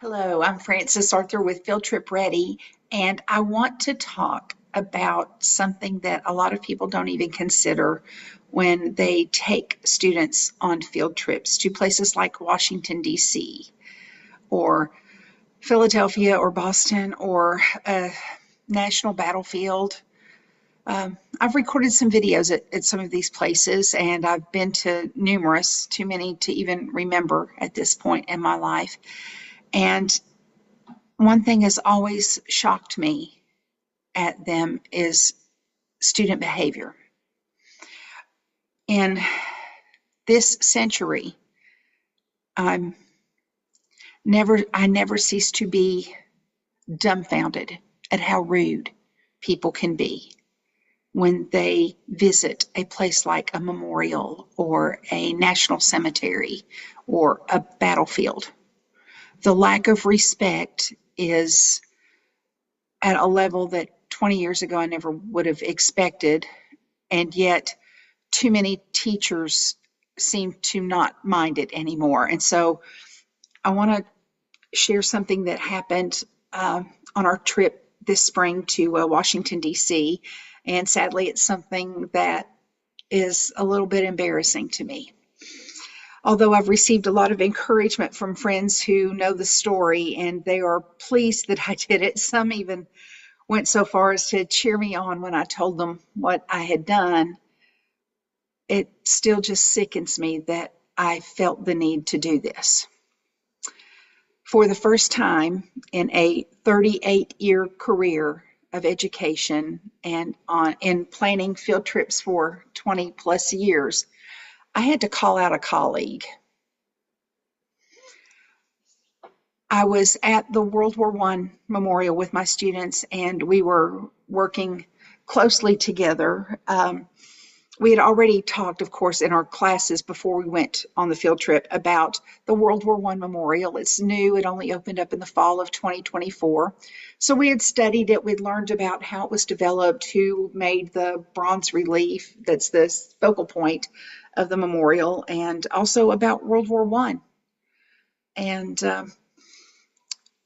Hello, I'm Frances Arthur with Field Trip Ready, and I want to talk about something that a lot of people don't even consider when they take students on field trips to places like Washington, D.C., or Philadelphia, or Boston, or a national battlefield. I've recorded some videos at some of these places, and I've been to numerous, too many to even remember at this point in my life. And one thing has always shocked me at them is student behavior. In this century, I'm I never cease to be dumbfounded at how rude people can be when they visit a place like a memorial or a national cemetery or a battlefield. The lack of respect is at a level that 20 years ago I never would have expected, and yet too many teachers seem to not mind it anymore. And so I want to share something that happened on our trip this spring to Washington, D.C. And sadly, it's something that is a little bit embarrassing to me. Although I've received a lot of encouragement from friends who know the story and they are pleased that I did it, some even went so far as to cheer me on when I told them what I had done. It still just sickens me that I felt the need to do this. For the first time in a 38-year career of education and in planning field trips for 20 plus years, I had to call out a colleague. I was at the World War I memorial with my students, and we were working closely together. We had already talked, of course, in our classes before we went on the field trip about the World War I memorial. It's new. It only opened up in the fall of 2024. So we had studied it. We'd learned about how it was developed, who made the bronze relief that's the focal point of the memorial, and also about World War I. And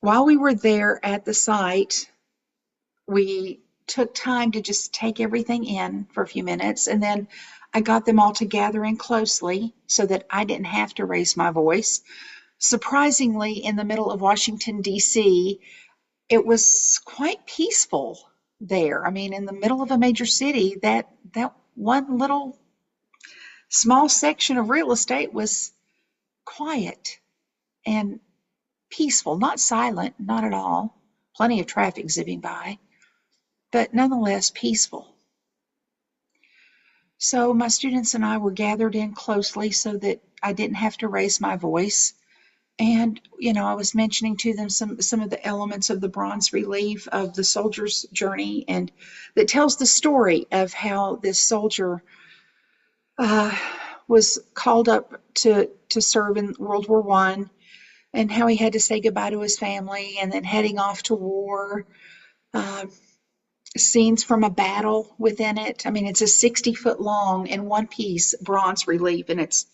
while we were there at the site, we took time to just take everything in for a few minutes, and then I got them all to gather in closely so that I didn't have to raise my voice. Surprisingly, in the middle of Washington, D.C., it was quite peaceful there. I mean, in the middle of a major city, that one little small section of real estate was quiet and peaceful, not silent, not at all. Plenty of traffic zipping by, but nonetheless peaceful. So my students and I were gathered in closely so that I didn't have to raise my voice. And, I was mentioning to them some of the elements of the bronze relief of the soldier's journey, and that tells the story of how this soldier uh, was called up to serve in World War I, and how he had to say goodbye to his family and then heading off to war. Uh, Scenes from a battle within it. I mean, it's a 60-foot long in one piece bronze relief, and it's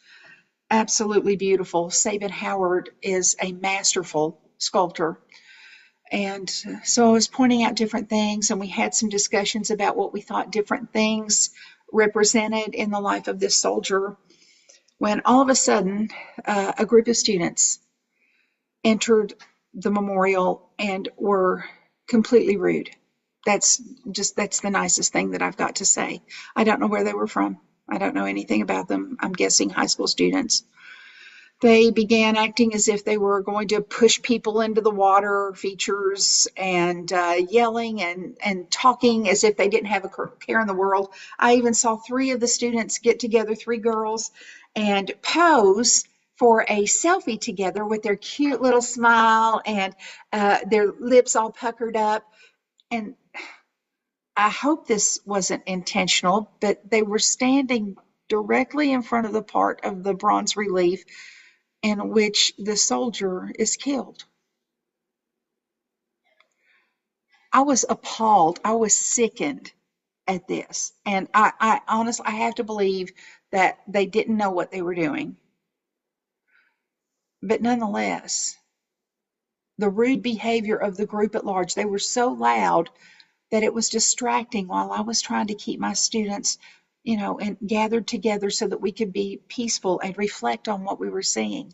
absolutely beautiful. Sabin Howard is a masterful sculptor. And so I was pointing out different things, and we had some discussions about what we thought different things represented in the life of this soldier, when all of a sudden a group of students entered the memorial and were completely rude. That's the nicest thing that I've got to say. I don't know where they were from. I don't know anything about them. I'm guessing high school students. They began acting as if they were going to push people into the water features, and yelling and talking as if they didn't have a care in the world. I even saw three of the students get together, three girls, and pose for a selfie together with their cute little smile and their lips all puckered up. And I hope this wasn't intentional, but they were standing directly in front of the part of the bronze relief in which the soldier is killed. I was appalled. I was sickened at this. And I honestly, I have to believe that they didn't know what they were doing. But nonetheless, the rude behavior of the group at large. They were so loud that it was distracting while I was trying to keep my students, and gathered together so that we could be peaceful and reflect on what we were seeing.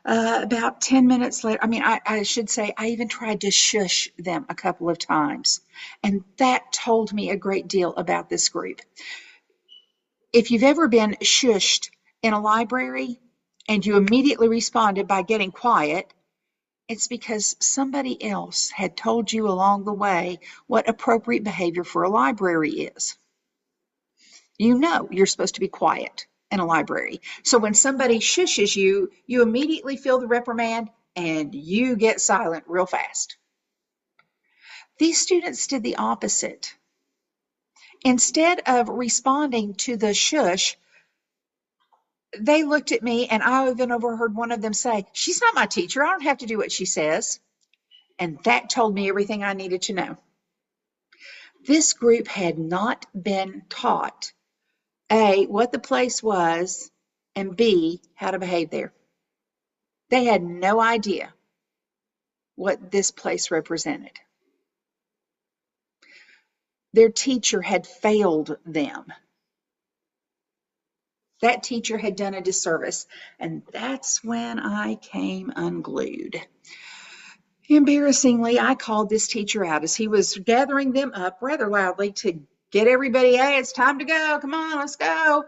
About 10 minutes later, I should say, I even tried to shush them a couple of times. And that told me a great deal about this group. If you've ever been shushed in a library and you immediately responded by getting quiet, it's because somebody else had told you along the way what appropriate behavior for a library is. You know you're supposed to be quiet in a library. So when somebody shushes you, you immediately feel the reprimand and you get silent real fast. These students did the opposite. Instead of responding to the shush, they looked at me, and I even overheard one of them say, "She's not my teacher. I don't have to do what she says." And that told me everything I needed to know. This group had not been taught, A, what the place was, and B, how to behave there. They had no idea what this place represented. Their teacher had failed them. That teacher had done a disservice, and that's when I came unglued. Embarrassingly, I called this teacher out as he was gathering them up rather loudly to get everybody, "Hey, it's time to go. Come on, let's go."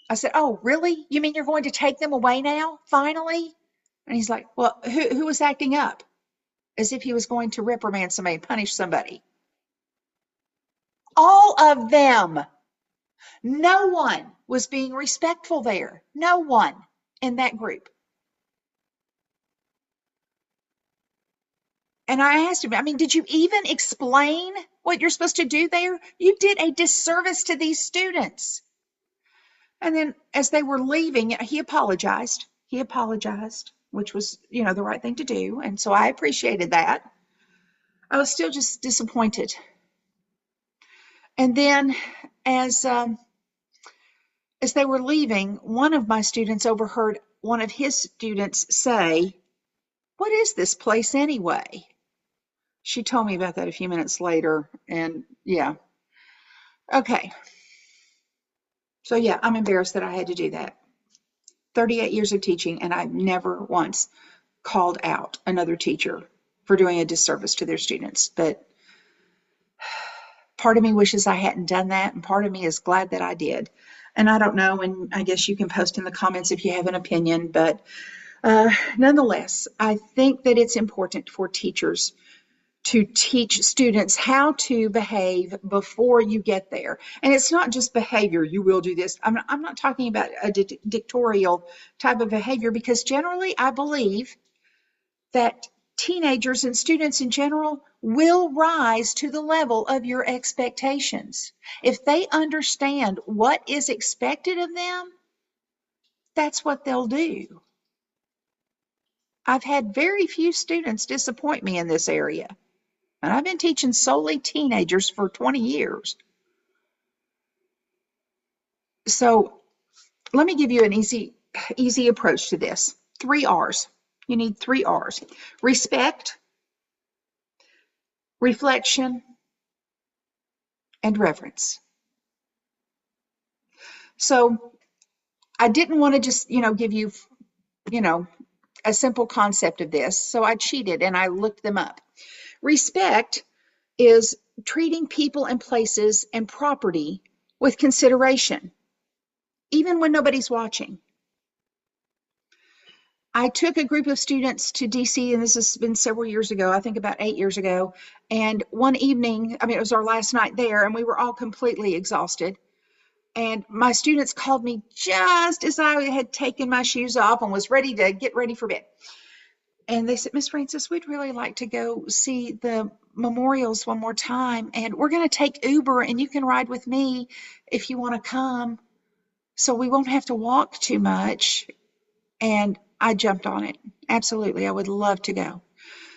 I said, "Oh, really? You mean you're going to take them away now, finally?" And he's like, "Well, who was acting up?" As if he was going to reprimand somebody, punish somebody. All of them. No one was being respectful there. No one in that group. And I asked him, did you even explain what you're supposed to do there? You did a disservice to these students. And then as they were leaving, he apologized. He apologized, which was, the right thing to do. And so I appreciated that. I was still just disappointed. And then as they were leaving, one of my students overheard one of his students say, "What is this place anyway?" She told me about that a few minutes later, and yeah. Okay. So yeah, I'm embarrassed that I had to do that. 38 years of teaching, and I've never once called out another teacher for doing a disservice to their students. But part of me wishes I hadn't done that, and part of me is glad that I did. And I don't know, and I guess you can post in the comments if you have an opinion, but nonetheless, I think that it's important for teachers to teach students how to behave before you get there. And it's not just behavior, you will do this. I'm not talking about a dictatorial type of behavior, because generally I believe that teenagers and students in general will rise to the level of your expectations. If they understand what is expected of them, that's what they'll do. I've had very few students disappoint me in this area. And I've been teaching solely teenagers for 20 years. So let me give you an easy approach to this. 3 R's. You need 3 R's. Respect, reflection, and reverence. So I didn't want to just, give you, a simple concept of this. So I cheated and I looked them up. Respect is treating people and places and property with consideration, even when nobody's watching. I took a group of students to DC, and this has been several years ago, I think about 8 years ago. And one evening, it was our last night there, and we were all completely exhausted. And my students called me just as I had taken my shoes off and was ready to get ready for bed. And they said, "Miss Francis, we'd really like to go see the memorials one more time. And we're going to take Uber, and you can ride with me if you want to come. So we won't have to walk too much." And I jumped on it. Absolutely. I would love to go.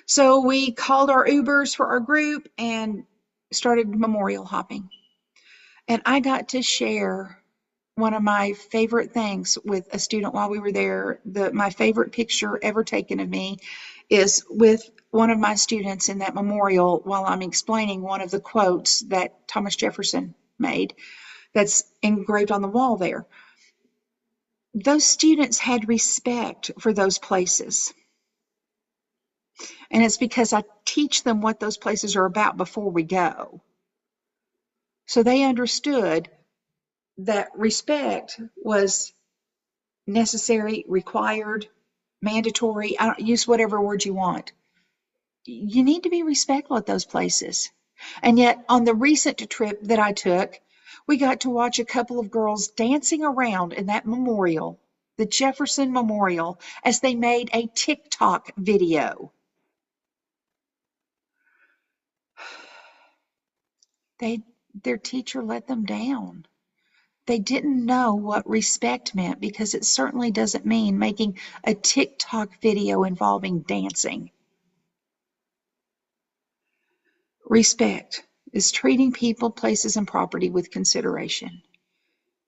So we called our Ubers for our group and started memorial hopping. And I got to share one of my favorite things with a student while we were there. My favorite picture ever taken of me is with one of my students in that memorial while I'm explaining one of the quotes that Thomas Jefferson made that's engraved on the wall there. Those students had respect for those places. And it's because I teach them what those places are about before we go. So they understood that respect was necessary, required, mandatory. I don't use whatever word you want. You need to be respectful at those places. And yet, on the recent trip that I took, we got to watch a couple of girls dancing around in that memorial, the Jefferson Memorial, as they made a TikTok video. Their teacher let them down. They didn't know what respect meant because it certainly doesn't mean making a TikTok video involving dancing. Respect is treating people, places, and property with consideration,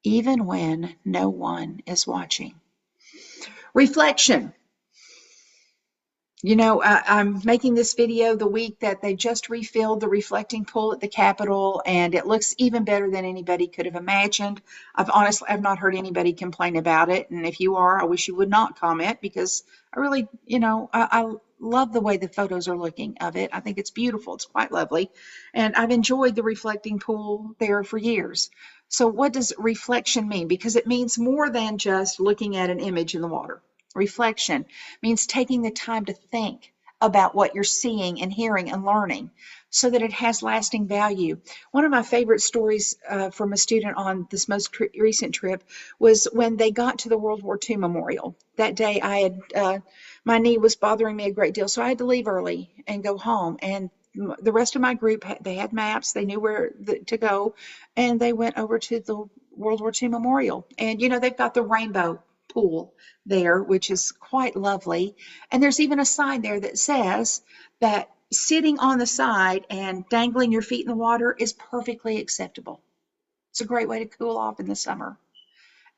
even when no one is watching. Reflection. You know, I'm making this video the week that they just refilled the reflecting pool at the Capitol, and it looks even better than anybody could have imagined. I've not heard anybody complain about it, and if you are, I wish you would not comment because I really, I love the way the photos are looking of it. I think it's beautiful. It's quite lovely, and I've enjoyed the reflecting pool there for years. So what does reflection mean? Because it means more than just looking at an image in the water. Reflection means taking the time to think about what you're seeing and hearing and learning so that it has lasting value. One of my favorite stories from a student on this most recent trip was when they got to the World War II Memorial. That day my knee was bothering me a great deal, so I had to leave early and go home. And the rest of my group, they had maps, they knew where to go, and they went over to the World War II Memorial. And, they've got the rainbow pool there, which is quite lovely. And there's even a sign there that says that sitting on the side and dangling your feet in the water is perfectly acceptable. It's a great way to cool off in the summer.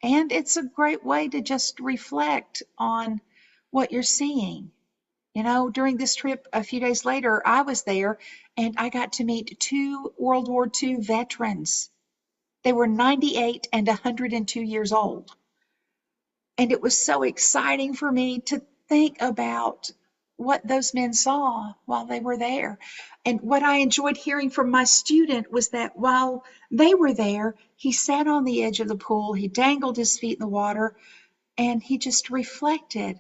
And it's a great way to just reflect on what you're seeing. During this trip, a few days later, I was there and I got to meet 2 World War II veterans. They were 98 and 102 years old. And it was so exciting for me to think about what those men saw while they were there. And what I enjoyed hearing from my student was that while they were there, he sat on the edge of the pool, he dangled his feet in the water, and he just reflected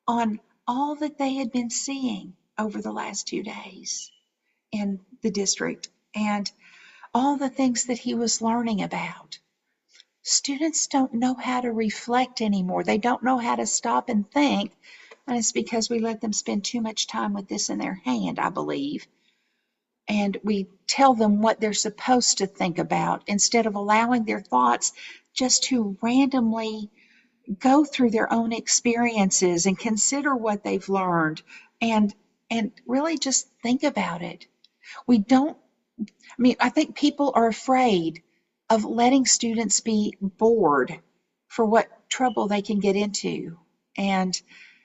on all that they had been seeing over the last 2 days in the district and all the things that he was learning about. Students don't know how to reflect anymore. They don't know how to stop and think. And it's because we let them spend too much time with this in their hand, I believe. And we tell them what they're supposed to think about instead of allowing their thoughts just to randomly go through their own experiences and consider what they've learned and really just think about it. I think people are afraid of letting students be bored for what trouble they can get into. And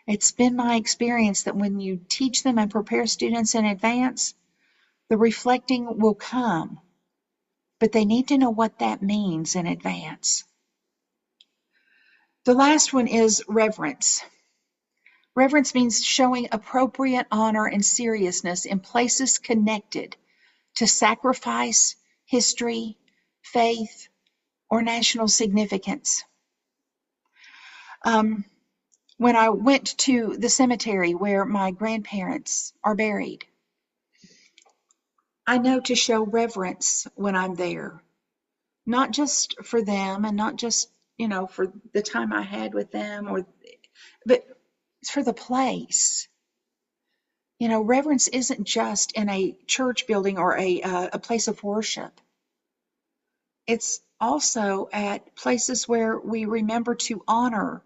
it's been my experience that when you teach them and prepare students in advance, the reflecting will come. But they need to know what that means in advance. The last one is reverence. Reverence means showing appropriate honor and seriousness in places connected to sacrifice, history, faith, or national significance. When I went to the cemetery where my grandparents are buried, I know to show reverence when I'm there, not just for them and not just, for the time I had with them, but for the place. Reverence isn't just in a church building or a place of worship. It's also at places where we remember to honor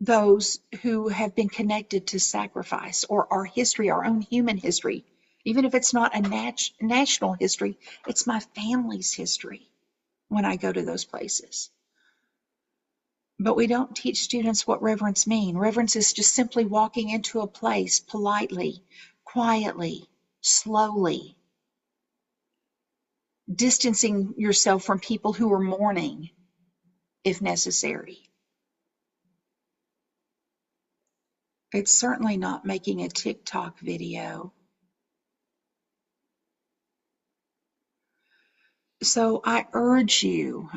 those who have been connected to sacrifice or our history, our own human history. Even if it's not a national history, it's my family's history when I go to those places. But we don't teach students what reverence means. Reverence is just simply walking into a place politely, quietly, slowly, distancing yourself from people who are mourning if necessary. It's certainly not making a TikTok video. So I urge you,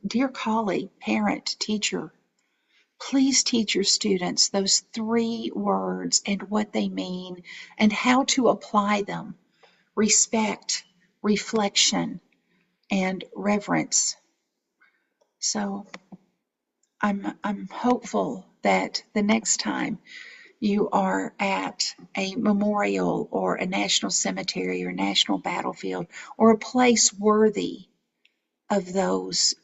dear colleague, parent, teacher, please teach your students those 3 words and what they mean and how to apply them: respect, reflection, and reverence. So I'm hopeful that the next time you are at a memorial or a national cemetery or national battlefield or a place worthy of those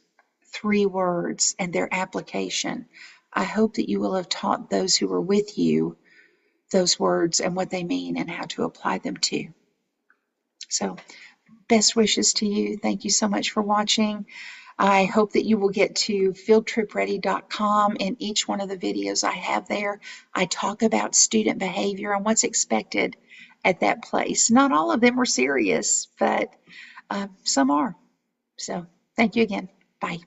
3 words and their application, I hope that you will have taught those who are with you those words and what they mean and how to apply them to. So, best wishes to you. Thank you so much for watching. I hope that you will get to fieldtripready.com. In each one of the videos I have there, I talk about student behavior and what's expected at that place. Not all of them are serious, but some are. So, thank you again. Bye.